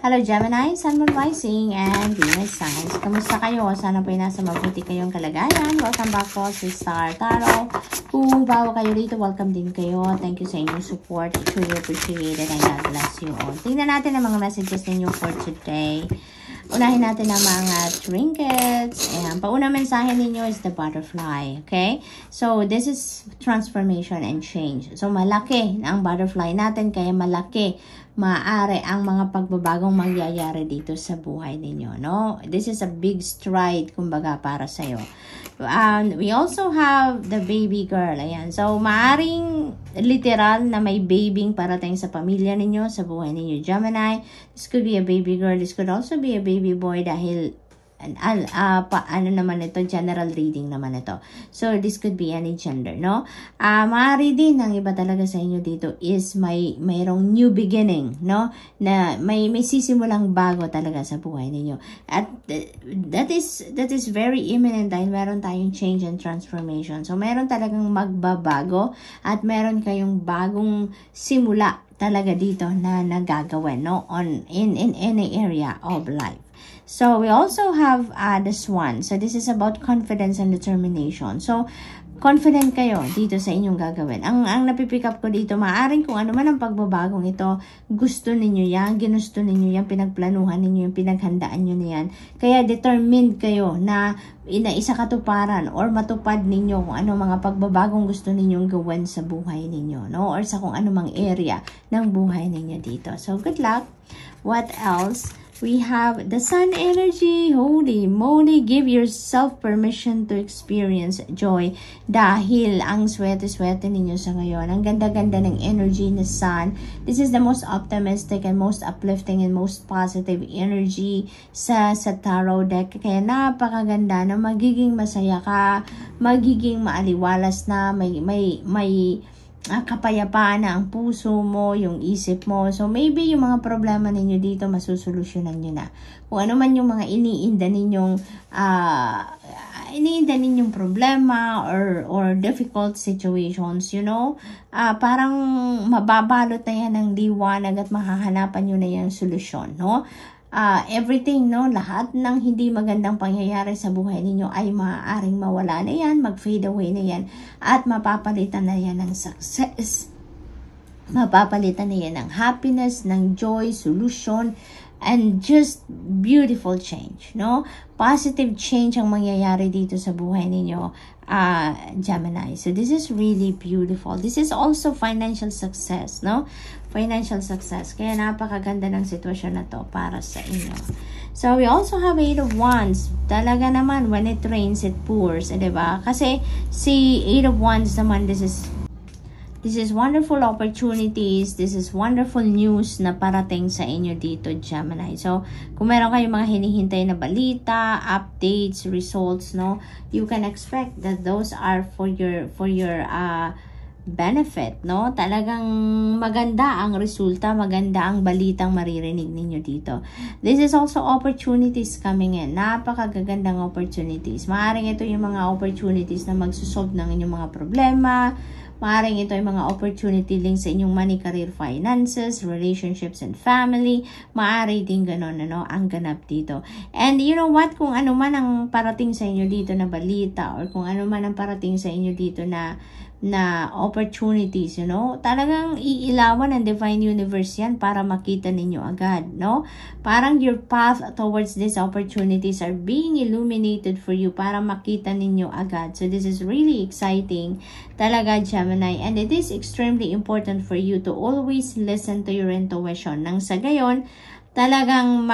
Hello Gemini, Sun, Moon, Rising, and Venus signs. Kamusta kayo? Sana po ay nasa mabuti kayong kalagayan. Welcome back po sa Star Tarot. Kung bago kayo dito, welcome din kayo. Thank you sa inyong support. Truly appreciated and God bless you all. Tingnan natin ang mga messages ninyo for today. Unahin natin ang mga trinkets. Ayan. Paunang mensahe ninyo is the butterfly. Okay? So, this is transformation and change. So, malaki ang butterfly natin. Kaya malaki, maaari ang mga pagbabagong mangyayari dito sa buhay ninyo. No? This is a big stride, kumbaga, para sa'yo. We also have the baby girl. Ayan. So, maaring literal na may babying parating sa pamilya ninyo, sa buhay ninyo, Gemini. This could be a baby girl. This could also be a baby boy dahil ano naman ito, general reading naman ito. So, this could be any gender, no? Maaari din, ang iba talaga sa inyo dito is mayroong new beginning, no? Na may sisimulang bago talaga sa buhay ninyo. At that is very imminent dahil meron tayong change and transformation. So, meron talagang magbabago at meron kayong bagong simula talaga dito na nagagawin, no? In any area of life. So, we also have the Swan. So, this is about confidence and determination. So, confident kayo dito sa inyong gagawin. Ang napipick up ko dito, maaaring kung ano man ang pagbabagong ito, gusto ninyo yan, ginusto ninyo yan, pinagplanuhan ninyo yan, pinaghandaan nyo na yan. Kaya determined kayo na isa katuparan or matupad ninyo kung ano mga pagbabagong gusto ninyong gawin sa buhay ninyo, no? Or sa kung ano mang area ng buhay ninyo dito. So, good luck. What else? We have the Sun energy. Holy moly, give yourself permission to experience joy dahil ang swerte-swerte ninyo sa ngayon. Ang ganda-ganda ng energy ng Sun. This is the most optimistic and most uplifting and most positive energy sa tarot deck. Kaya napakaganda na magiging masaya ka, magiging maaliwalas na, may kapayapaan na ang puso mo, yung isip mo. So, maybe yung mga problema ninyo dito, masusolusyonan nyo na. Kung ano man yung mga iniinda ninyong problema or difficult situations, you know, parang mababalot na yan ng liwanag at mahahanapan nyo na yung solusyon, no? Everything, no, lahat ng hindi magandang pangyayari sa buhay ninyo ay maaaring mawala na yan, mag-fade away na yan, at mapapalitan na yan ng success. Mapapalitan na yan ng happiness, ng joy, solution, and just beautiful change, no? Positive change ang mangyayari dito sa buhay ninyo, Gemini. So, this is really beautiful. This is also financial success, no? Financial success. Kaya napakaganda ng sitwasyon na to para sa inyo. So, we also have 8 of Wands. Talaga naman, when it rains, it pours. Diba? Kasi, si 8 of Wands naman, this is wonderful opportunities. This is wonderful news na parating sa inyo dito, Gemini. So, kung meron kayong mga hinihintay na balita, updates, results, no, you can expect that those are for your benefit, no? Talagang maganda ang resulta, maganda ang balitang maririnig ninyo dito. This is also opportunities coming in. Napakagagandang opportunities. Maaaring ito yung mga opportunities na magsusolve ng inyong mga problema. Maaaring ito ay mga opportunity link sa inyong money, career, finances, relationships, and family. Maaari din ganon, ano, ang ganap dito. And you know what? Kung ano man ang parating sa inyo dito na balita or kung ano man ang parating sa inyo dito na opportunities, you know, talagang iilawan ng Divine Universe yan para makita ninyo agad, no? Parang your path towards these opportunities are being illuminated for you para makita ninyo agad. So, this is really exciting talaga, Gemini. And it is extremely important for you to always listen to your intuition. Nang sa gayon, talagang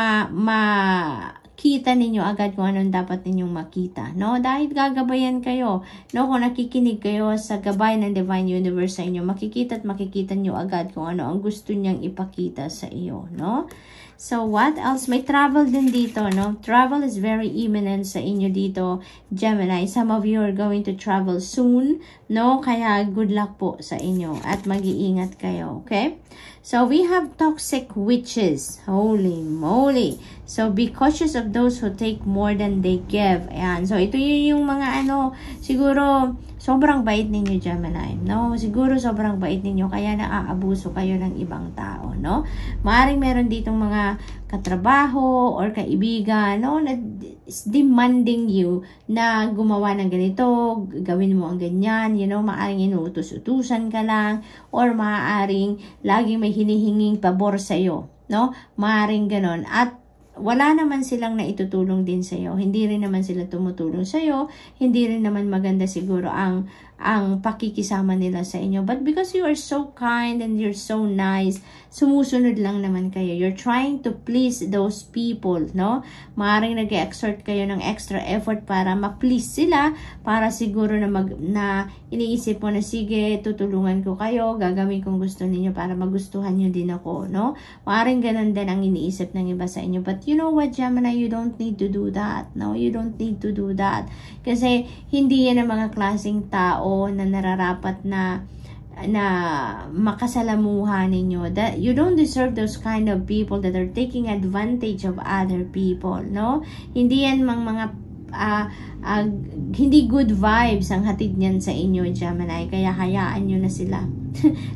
kita ninyo agad kung anong dapat ninyong makita, no? Dahil gagabayan kayo, no? Kung nakikinig kayo sa gabay ng Divine Universe sa inyo, makikita nyo agad kung ano ang gusto niyang ipakita sa iyo, no? So, what else? May travel din dito, no? Travel is very imminent sa inyo dito, Gemini. Some of you are going to travel soon, no? Kaya, good luck po sa inyo at mag-iingat kayo, okay? So, we have toxic witches. Holy moly! So, be cautious of those who take more than they give. Ayan. So, ito yung mga siguro, sobrang bait ninyo, Gemini, no? Siguro sobrang bait ninyo, kaya naaabuso kayo ng ibang tao, no? Maaaring meron ditong mga katrabaho or kaibigan, no? Na demanding you na gumawa ng ganito, gawin mo ang ganyan, you know, maaaring inuutos-utusan ka lang, or maaaring laging may hinihinging pabor sa'yo, no? Maaaring ganon. At wala naman silang naitutulong din sa'yo. Hindi rin naman sila tumutulong sa'yo. Hindi rin naman maganda siguro ang pakikisama nila sa inyo. But because you are so kind and you're so nice, sumusunod lang naman kayo. You're trying to please those people, no? Maaaring nag-exert kayo ng extra effort para ma-please sila, para siguro na iniisip mo na, sige, tutulungan ko kayo, gagawin kong gusto ninyo para magustuhan nyo din ako, no? Maaaring ganun din ang iniisip ng iba sa inyo. But you know what, Gemini, you don't need to do that. No, you don't need to do that. Kasi hindi yan ang mga klaseng tao na nararapat na makasalamuha ninyo. That you don't deserve those kind of people that are taking advantage of other people, no? Hindi yan mga hindi good vibes ang hatid niyan sa inyo, Gemini. Kaya hayaan nyo na sila.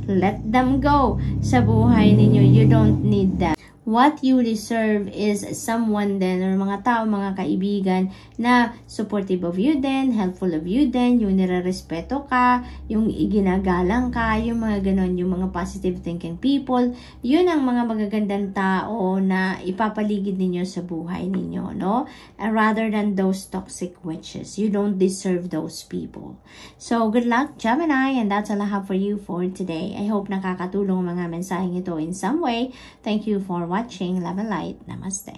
Let them go sa buhay ninyo. You don't need them. What you deserve is someone din, or mga tao, mga kaibigan na supportive of you din, helpful of you din, yung nire-respeto ka, yung iginagalang ka, yung mga ganon, yung mga positive thinking people. Yun ang mga magagandang tao na ipapaligid ninyo sa buhay ninyo, no? Rather than those toxic witches. You don't deserve those people. So, good luck, Gemini, and that's all I have for you for today. I hope nakakatulong mga mensaheng ito in some way. Thank you for watching. Love and light. Namaste.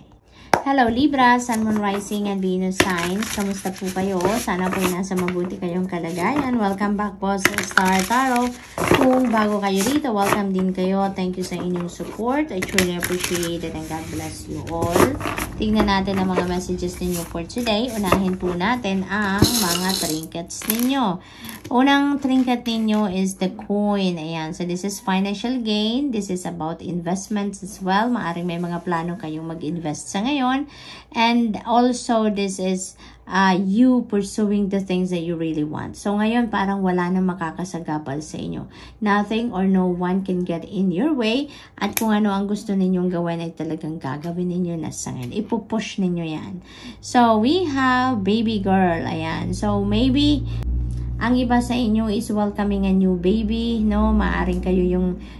Hello Libra, Sun, Moon, Rising, and Venus signs. Kamusta po kayo? Sana po nasa mabuti kayong kalagayan. Welcome back po sa Star Tarot. Kung bago kayo dito, welcome din kayo. Thank you sa inyong support. I truly appreciate it and God bless you all. Tingnan natin ang mga messages ninyo for today. Unahin po natin ang mga trinkets ninyo. Unang trinket ninyo is the coin. Ayan. So, this is financial gain. This is about investments as well. Maaring may mga plano kayong mag-invest sa ngayon. And also, this is you pursuing the things that you really want. So, ngayon, parang wala na makakasagabal sa inyo. Nothing or no one can get in your way. At kung ano ang gusto ninyong gawin ay talagang gagawin ninyo na sa ngayon. Ipupush ninyo yan. So, we have baby girl. Ayan. So, maybe ang iba sa inyo is welcoming a new baby, no? Maaring kayo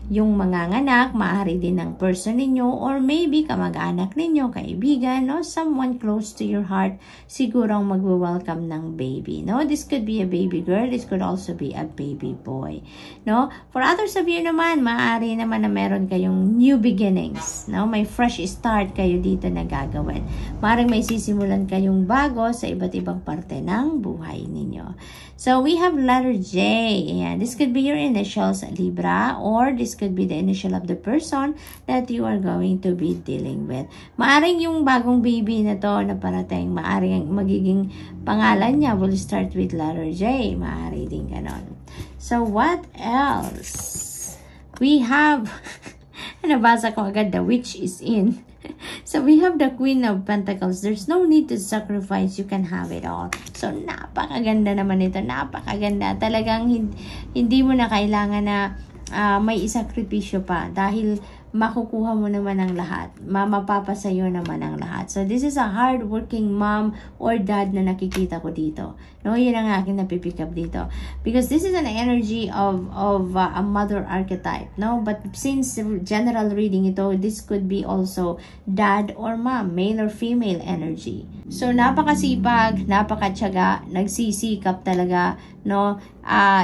yung manganganak, maaari din ng person ninyo, or maybe kamag-anak ninyo, kaibigan, no? Someone close to your heart, siguro ang magwe-welcome ng baby, no? This could be a baby girl, this could also be a baby boy, no? For others of you naman, maaari naman na meron kayong new beginnings, no? May fresh start kayo dito na gagawin. Maaring may sisimulan kayong bago sa iba't ibang parte ng buhay ninyo. So, we have letter J. Ayan. This could be your initials, Libra, or this could be the initial of the person that you are going to be dealing with. Maaring yung bagong baby na to na parating, maaring magiging pangalan niya will start with letter J. Maari din ganon. So, what else? We have, nabasa ko agad, the witch is in. So, we have the Queen of Pentacles. There's no need to sacrifice. You can have it all. So, napakaganda naman ito. Napakaganda. Talagang hindi mo na kailangan na may isakripisyo pa. Dahil makukuha mo naman ang lahat. Mapapasayo naman ang lahat. So, this is a hard-working mom or dad na nakikita ko dito. No, yun ang aking napipick up dito. Because this is an energy of a mother archetype. No, but since general reading ito, this could be also dad or mom, male or female energy. So, napakasipag, napakatyaga, nagsisikap talaga, no?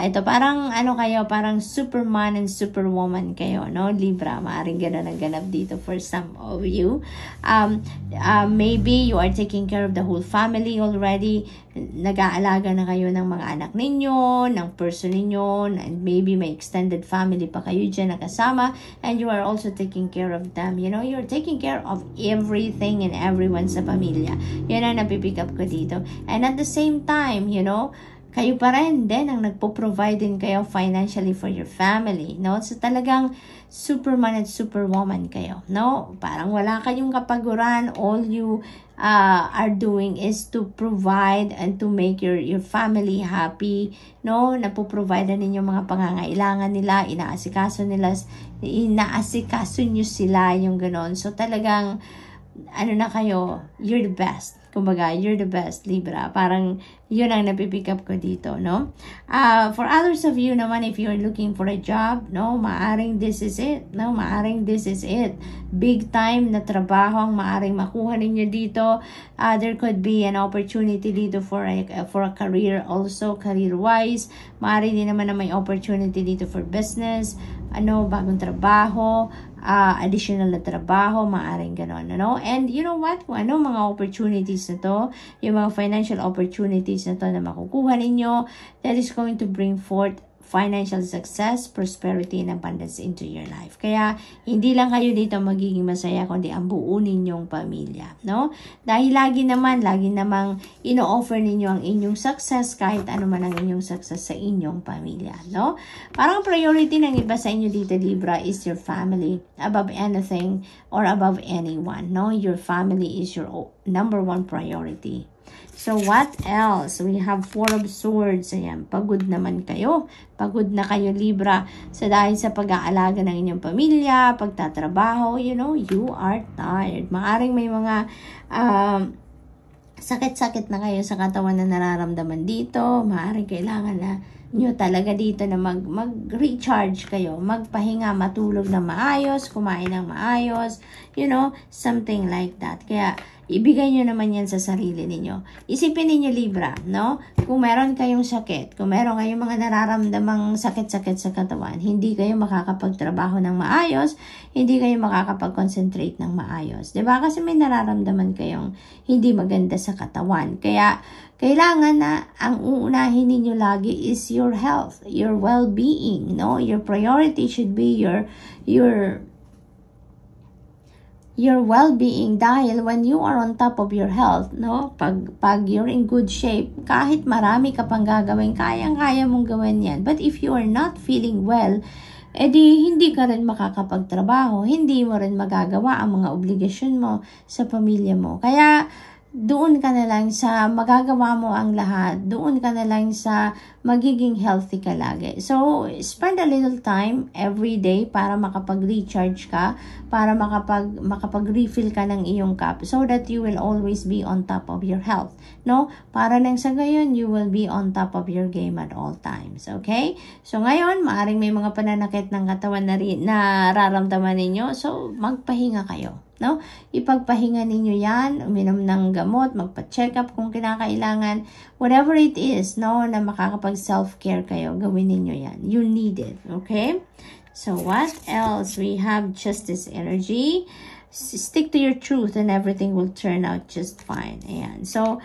Ito parang ano kayo, parang superman and superwoman kayo, no? Libra, maaaring gano'n ang ganap dito for some of you. Maybe you are taking care of the whole family already. Nag-aalaga na kayo ng mga anak ninyo, ng person ninyo, and maybe may extended family pa kayo dyan na kasama, and you are also taking care of them. You know, you're taking care of everything and everyone sa pamilya. Yan ang napipick up ko dito. And at the same time, you know, kayo pa rin din ang nagpo-provide din kayo financially for your family, no? So talagang superman at superwoman kayo, no? Parang wala kayong kapaguran. All you are doing is to provide and to make your family happy, no? Napo-provide na ninyo mga pangangailangan nila, inaasikaso nyo sila, yung ganon. So talagang ano na kayo, you're the best. Kumbaga, you're the best, Libra. Parang, yun ang napipick up ko dito, no? For others of you naman, if you're looking for a job, no? Maaring this is it, no? Maaring this is it. Big time na trabaho ang maaring makuha ninyo dito. There could be an opportunity dito for a career also, career-wise. Maaring din naman na may opportunity dito for business, bagong trabaho, additional na trabaho, maaring ganon, no? And you know what? Kung ano mga opportunities na to, yung mga financial opportunities na to na makukuha ninyo, that is going to bring forth financial success, prosperity, and abundance into your life. Kaya, hindi lang kayo dito magiging masaya, kundi ang buo ninyong pamilya, no? Dahil lagi namang ino-offer ninyo ang inyong success, kahit ano man ang inyong success sa inyong pamilya, no? Parang priority ng iba sa inyo dito, Libra, is your family above anything or above anyone, no? Your family is your number one priority. So, what else? We have Four of Swords. Ayan, pagod naman kayo. Pagod na kayo, Libra. So, dahil sa pag-aalaga ng inyong pamilya, pagtatrabaho, you are tired. Maaring may mga sakit-sakit na kayo sa katawan na nararamdaman dito. Maaring kailangan na nyo talaga dito na mag-recharge kayo, magpahinga, matulog na maayos, kumain ng maayos, something like that. Kaya, ibigay nyo naman yan sa sarili ninyo. Isipin ninyo, Libra, no? Kung meron kayong sakit, kung meron kayong mga nararamdamang sakit-sakit sa katawan, hindi kayo makakapagtrabaho ng maayos, hindi kayo makakapag-concentrate ng maayos. Diba? Kasi may nararamdaman kayong hindi maganda sa katawan. Kaya, kailangan na ang uunahin ninyo lagi is your health, your well-being, no? Your priority should be your well-being, dahil when you are on top of your health, no? Pag you're in good shape, kahit marami ka pang gagawin, kayang-kaya mong gawin yan. But if you are not feeling well, edi hindi ka rin makakapagtrabaho, hindi mo rin magagawa ang mga obligasyon mo sa pamilya mo. Kaya, doon ka na lang sa magagawa mo ang lahat. Doon ka na lang sa magiging healthy ka lagi. So, spend a little time every day para makapag-recharge ka, para makapag-refill ka ng iyong cup so that you will always be on top of your health. No? Para nang sa gayon, you will be on top of your game at all times. Okay? So, ngayon, maaring may mga pananakit ng katawan na nararamdaman ninyo. So, magpahinga kayo. No? Ipagpahinga ninyo yan, uminom ng gamot, magpa-check up kung kinakailangan, whatever it is, no, na makakapag self-care kayo, gawin ninyo yan. You need it, okay? So, what else? We have Justice energy. Stick to your truth and everything will turn out just fine. Ayan. So,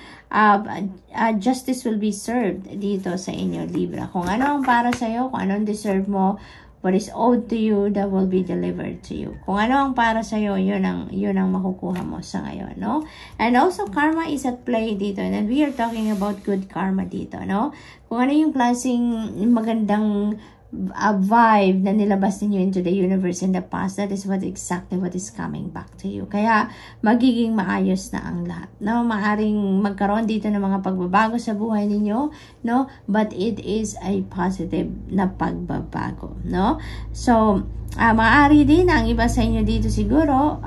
justice will be served dito sa inyo, Libra. Kung ano ang para sa'yo, kung ano ang deserve mo, what is owed to you, that will be delivered to you. Kung ano ang para sa'yo, yun ang makukuha mo sa ngayon, no? And also, karma is at play dito. And we are talking about good karma dito, no? Kung ano yung klaseng magandang vibe na nilabas ninyo into the universe in the past, that is exactly what is coming back to you. Kaya, magiging maayos na ang lahat. No? Maaring magkaroon dito ng mga pagbabago sa buhay ninyo, no? But it is a positive na pagbabago, no? So, maaari din ang iba sa inyo dito siguro,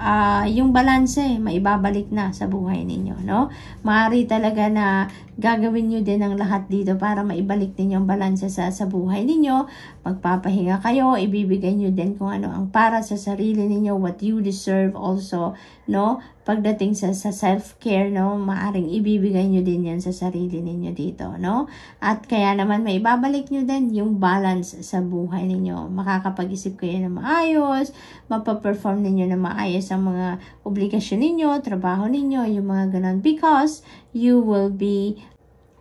yung balanse, maibabalik na sa buhay ninyo, no? Maaari talaga na gagawin nyo din ang lahat dito para maibalik ninyo ang balanse sa buhay ninyo. Magpapahinga kayo, ibibigay nyo din kung ano ang para sa sarili ninyo, what you deserve also, no? Pagdating sa self-care, no? Maaring ibibigay nyo din yan sa sarili ninyo dito, no? At kaya naman may ibabalik nyo din yung balance sa buhay ninyo. Makakapag-isip kayo na maayos, mapaperform ninyo na maayos ang mga obligasyon ninyo, trabaho ninyo, yung mga ganon, because you will be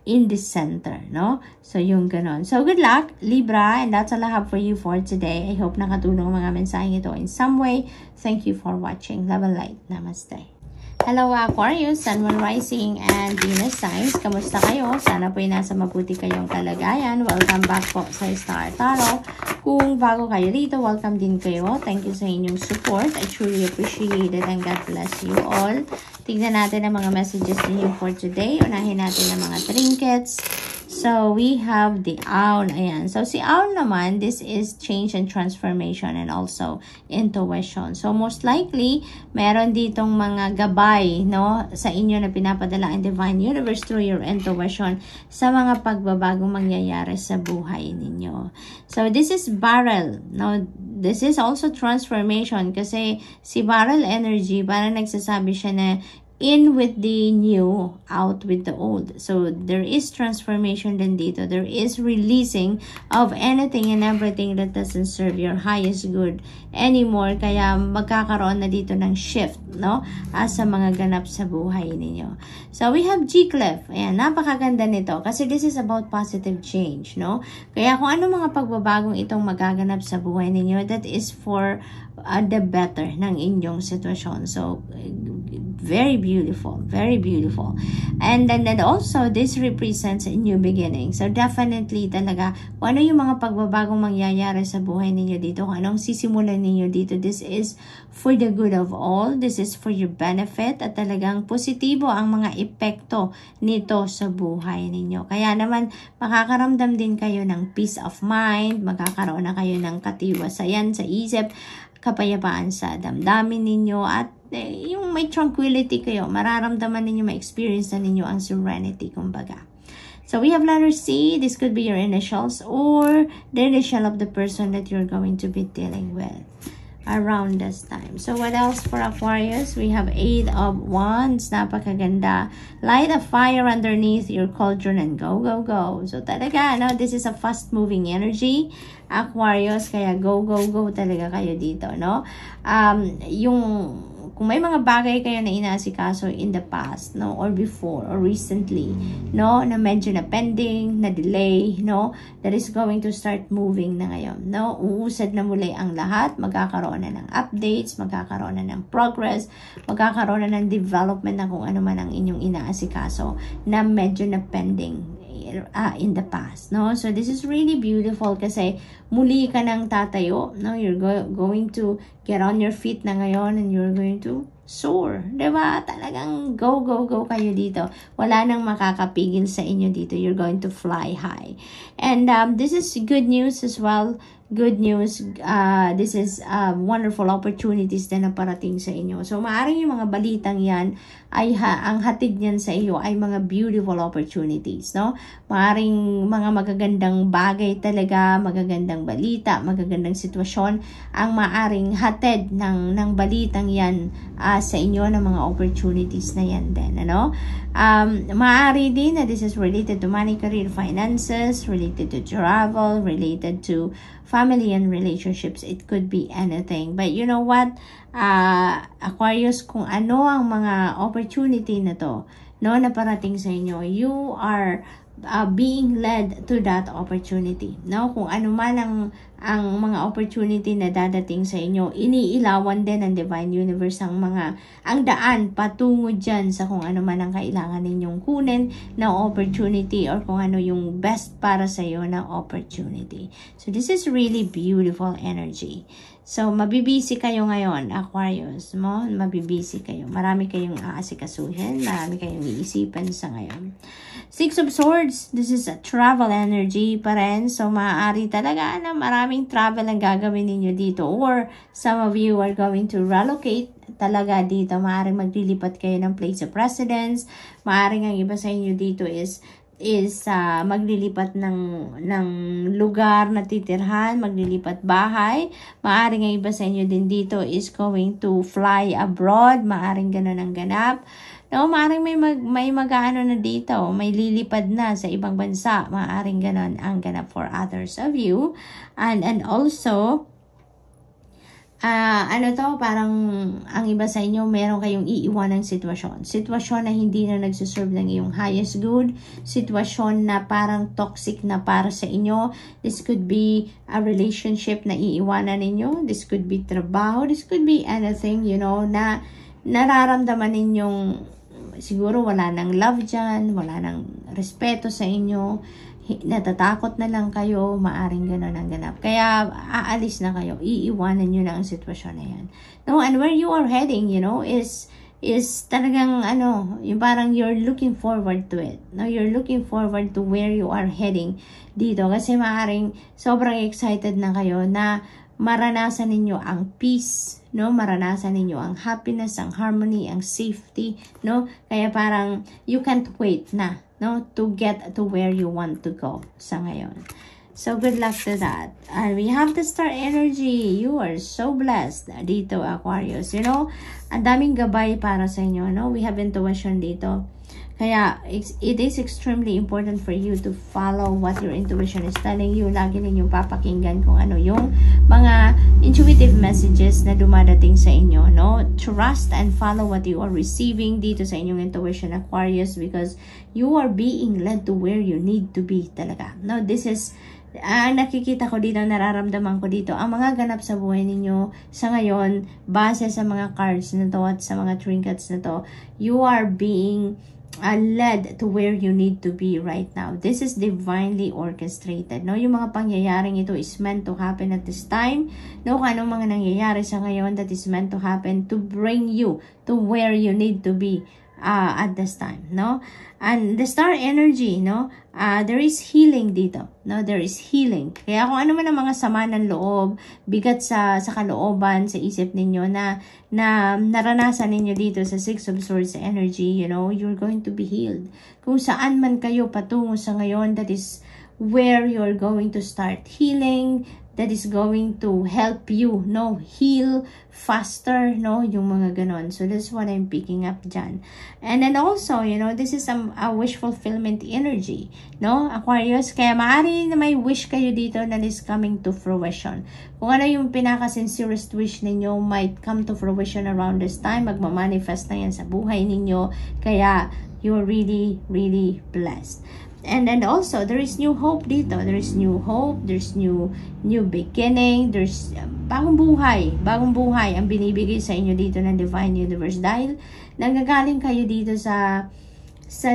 in the center, no? So, yung ganon. So, good luck, Libra, and that's all I have for you for today. I hope nakatulong ang mga mensaheng ito in some way. Thank you for watching. Love and light. Namaste. Hello Aquarius, Sun, Moon, Rising, and Venus signs. Kamusta kayo? Sana po ay nasa mabuti kayong kalagayan. Welcome back po sa Star Tarot. Kung bago kayo dito, welcome din kayo. Thank you sa inyong support. I truly appreciate it and God bless you all. Tignan natin ang mga messages ninyo for today. Unahin natin ang mga trinkets. So, we have the Owl. Ayan. So, si Owl naman, this is change and transformation and also intuition. So, most likely, meron ditong mga gabay, no, sa inyo na pinapadala ang Divine Universe through your intuition sa mga pagbabagong mangyayari sa buhay ninyo. So, this is Barrel. No, this is also transformation kasi si Barrel energy, parang nagsasabi siya na in with the new, out with the old. So, there is transformation din dito. There is releasing of anything and everything that doesn't serve your highest good anymore. Kaya, magkakaroon na dito ng shift, no? Sa mga ganap sa buhay ninyo. So, we have G-Clef. Ayan, napakaganda nito. Kasi this is about positive change, no? Kaya, kung ano mga pagbabagong itong magaganap sa buhay ninyo, that is for the better ng inyong sitwasyon. So, very beautiful, very beautiful. And then also, this represents a new beginning. So, definitely talaga, kung ano yung mga pagbabagong mangyayari sa buhay ninyo dito, kung anong sisimulan ninyo dito, this is for the good of all. This is for your benefit at talagang positibo ang mga epekto nito sa buhay ninyo. Kaya naman, makakaramdam din kayo ng peace of mind, magkakaroon na kayo ng katiwasayan sa isip, kapayapaan sa damdamin ninyo, at yung may tranquility kayo, mararamdaman ninyo, ma-experience na ninyo ang serenity, kumbaga. So, we have letter C. This could be your initials or the initial of the person that you're going to be dealing with around this time. So, what else for Aquarius? We have 8 of Wands. Napakaganda. Light a fire underneath your cauldron and go, go, go. So, talaga, no? This is a fast-moving energy, Aquarius. Kaya go, go, go talaga kayo dito, no? Kung may mga bagay kayo na inaasikaso in the past, no, or before, or recently, no, na medyo na pending, na delay, no, that is going to start moving na ngayon, no, uusad na muli ang lahat, magkakaroon na ng updates, magkakaroon na ng progress, magkakaroon na ng development na kung ano man ang inyong inaasikaso na medyo na pending in the past, no? So, this is really beautiful kasi muli ka nang tatayo, no? You're going to get on your feet na ngayon and you're going to soar, diba? Talagang go, go, go kayo dito. Wala nang makakapigil sa inyo dito. You're going to fly high. And this is good news as well. Good news, this is wonderful opportunities na naparating sa inyo. So, maaaring yung mga balitang yan, ay ang hatid niyan sa iyo ay mga beautiful opportunities, no? Maaaring mga magagandang bagay talaga, magagandang balita, magagandang sitwasyon, ang maaaring hatid ng balitang yan sa inyo ng mga opportunities na yan din, ano? Maaari din na this is related to money, career, finances, related to travel, related to family and relationships. It could be anything. But you know what? Aquarius, kung ano ang mga opportunity na to, no, na parating sa inyo, you are being led to that opportunity, no? Kung ano man ang mga opportunity na dadating sa inyo, iniilawan din ng Divine Universe ang daan patungo dyan sa kung ano man ang kailangan ninyong kunin na opportunity or kung ano yung best para sa iyo na opportunity. So, this is really beautiful energy. So, mabibisi kayo ngayon, Aquarius, mo? Mabibisi kayo. Marami kayong aasikasuhin. Marami kayong iisipan sa ngayon. 6 of Swords, this is a travel energy pa rin. So, maaari talaga na maraming travel ang gagawin ninyo dito. Or, some of you are going to relocate talaga dito. Maaaring maglilipat kayo ng place of residence. Maaaring ang iba sa inyo dito is maglilipat ng lugar na titirhan, maglilipat bahay. Maaring ang iba sa inyo din dito is going to fly abroad. Maaring ganun ang ganap. No, maaring may mag-aano na dito, may lilipad na sa ibang bansa. Maaring ganun ang ganap for others of you. And also, parang ang iba sa inyo, meron kayong iiwanang sitwasyon. Sitwasyon na hindi na nagsiserve ng iyong highest good. Sitwasyon na parang toxic na para sa inyo. This could be a relationship na iiwanan ninyo. This could be trabaho. This could be anything, you know, na nararamdaman ninyong siguro wala nang love dyan, wala nang respeto sa inyo, natatakot na lang kayo, maaring gano'n ang ganap. Kaya aalis na kayo, iiwanan nyo na ang sitwasyon na yan. No, and where you are heading, you know, is talagang yung parang you're looking forward to it. No, you're looking forward to where you are heading dito kasi maaring sobrang excited na kayo na maranasan ninyo ang peace, no? Maranasan ninyo ang happiness, ang harmony, ang safety, no? Kaya parang you can't wait na, no? To get to where you want to go sa ngayon. So, good luck to that. And we have the star energy. You are so blessed dito, Aquarius. You know, ang daming gabay para sa inyo, no? We have intuition dito. Kaya, it is extremely important for you to follow what your intuition is telling you. Lagi ninyong papakinggan kung ano yung mga intuitive messages na dumadating sa inyo, no? Trust and follow what you are receiving dito sa inyong intuition, Aquarius, because you are being led to where you need to be talaga. No, this is ang nakikita ko dito, nararamdaman ko dito, ang mga ganap sa buhay ninyo sa ngayon, base sa mga cards na to at sa mga trinkets na to, you are being led to where you need to be right now. This is divinely orchestrated, no? Yung mga pangyayaring ito is meant to happen at this time, no? Kung anong mga nangyayari sa ngayon that is meant to happen to bring you to where you need to be at this time, no? And the star energy, no? There is healing dito, no? There is healing. Kaya kung ano man ang mga sama ng loob, bigat sa kalooban, sa isip ninyo na naranasan ninyo dito sa Six of Swords energy, you know, you're going to be healed. Kung saan man kayo patungo sa ngayon, that is where you're going to start healing. That is going to help you, no, heal faster, no, yung mga ganon. So that's what I'm picking up dyan. And then also, you know, this is a wish fulfillment energy, no, Aquarius. Kaya maaari na may wish kayo dito that is coming to fruition. Kung ano yung pinaka-sincerest wish ninyo might come to fruition around this time. Magmamanifest na yan sa buhay ninyo. Kaya you're really, really blessed. And then also, there is new hope dito. There is new hope. There's new beginning. There's bagong buhay. Bagong buhay ang binibigay sa inyo dito ng Divine Universe. Dahil nanggagaling kayo dito sa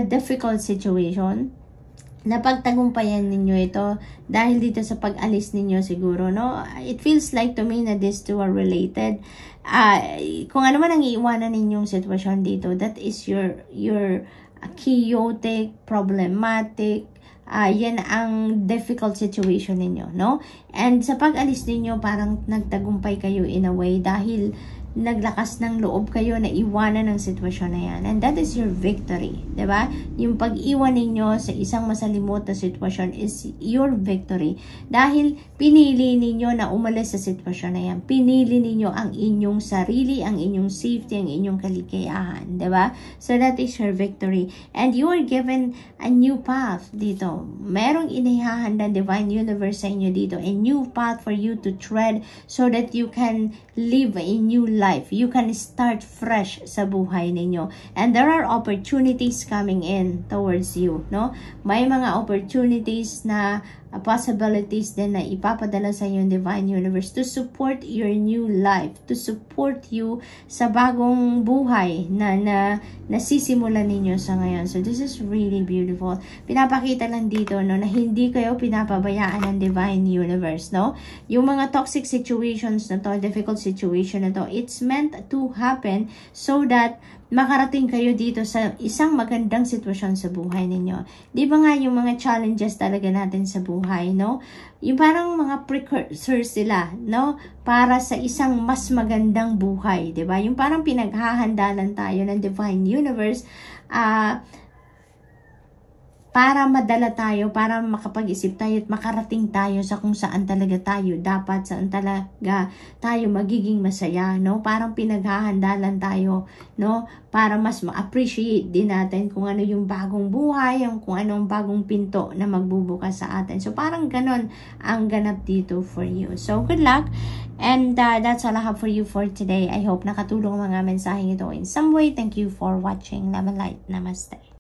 difficult situation. Napagtagumpayan ninyo ito dahil dito sa pag-alis ninyo siguro, no? It feels like to me na these two are related. Kung ano man ang iiwanan ninyong sitwasyon dito, that is your chaotic, problematic, yan ang difficult situation ninyo, no? And sa pag-alis ninyo, parang nagtagumpay kayo in a way dahil naglakas ng loob kayo na iwanan ng sitwasyon na yan. And that is your victory, diba? Yung pag-iwan ninyo sa isang masalimot na sitwasyon is your victory. Dahil pinili ninyo na umalis sa sitwasyon na yan. Pinili ninyo ang inyong sarili, ang inyong safety, ang inyong kaligayahan, diba? So that is your victory. And you are given a new path dito. Merong inihahanda Divine Universe sa inyo dito. A new path for you to tread so that you can live a new life. You can start fresh sa buhay ninyo. And there are opportunities coming in towards you, no? May mga opportunities na possibilities din na ipapadala sa yung Divine Universe to support your new life, to support you sa bagong buhay na nasisimulan ninyo sa ngayon. So this is really beautiful. Pinapakita lang dito, no, na hindi kayo pinapabayaan ng Divine Universe, no? Yung mga toxic situations na to, difficult situation na to, it's meant to happen so that makarating kayo dito sa isang magandang sitwasyon sa buhay ninyo. Di ba nga yung mga challenges talaga natin sa buhay, no? Yung parang mga precursors sila, no? Para sa isang mas magandang buhay, di ba? Yung parang pinaghahandalan tayo ng Divine Universe, para madala tayo, para makapag-isip tayo at makarating tayo sa kung saan talaga tayo dapat, saan talaga tayo magiging masaya, no? Parang pinaghahandalan tayo, no? Para mas ma-appreciate din natin kung ano yung bagong buhay, kung anong bagong pinto na magbubukas sa atin. So parang ganon ang ganap dito for you. So good luck. And that's all I have for you for today. I hope nakatulong mga mensaheng ito in some way. Thank you for watching. Love and light. Namaste.